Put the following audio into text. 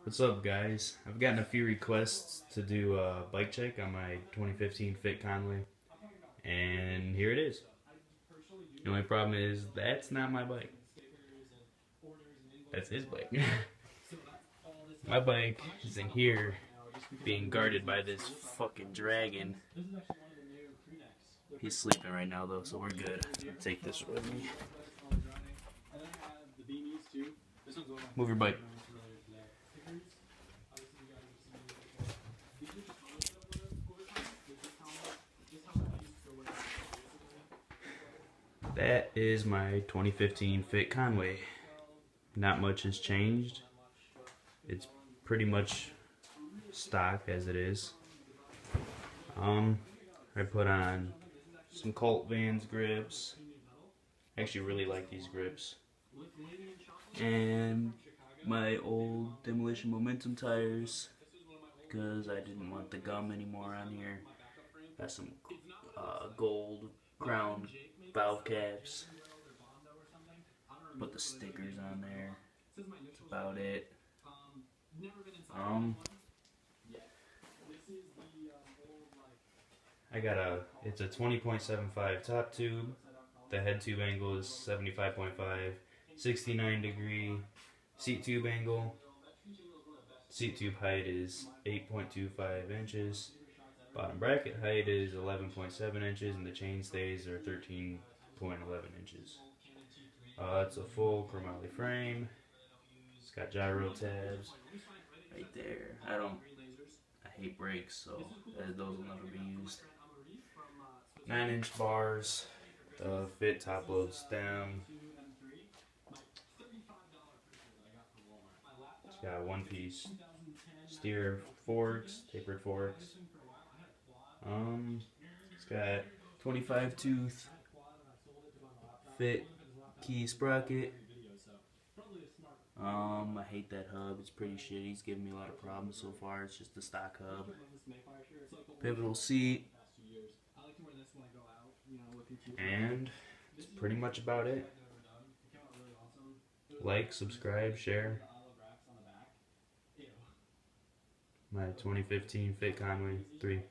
What's up, guys? I've gotten a few requests to do a bike check on my 2015 Fit Conway, and here it is. The only problem is that's not my bike. That's his bike. My bike is in here being guarded by this fucking dragon. He's sleeping right now though, so we're good. I'll take this with me. Move your bike. That is my 2015 Fit Conway. Not much has changed. It's pretty much stock as it is. I put on some Colt Vans grips. I actually really like these grips. And my old Demolition Momentum tires, because I didn't want the gum anymore on here. Got some gold crown valve caps. Put the stickers on there. That's about it. I got it's a 20.75 top tube. The head tube angle is 75.5, 69 degree seat tube angle. Seat tube height is 8.25 inches. Bottom bracket height is 11.7 inches, and the chain stays are 13.11 inches. It's a full chromoly frame. It's got gyro tabs right there. I hate brakes, so those will never be used. 9-inch bars. The Fit top load stem. It's got one piece steer forks, tapered forks. It's got 25 tooth Fit key sprocket. I hate that hub. It's pretty shitty. It's giving me a lot of problems so far. It's just the stock hub. Pivotal seat. And that's pretty much about it. Like, subscribe, share. My 2015 Fit Conway 3.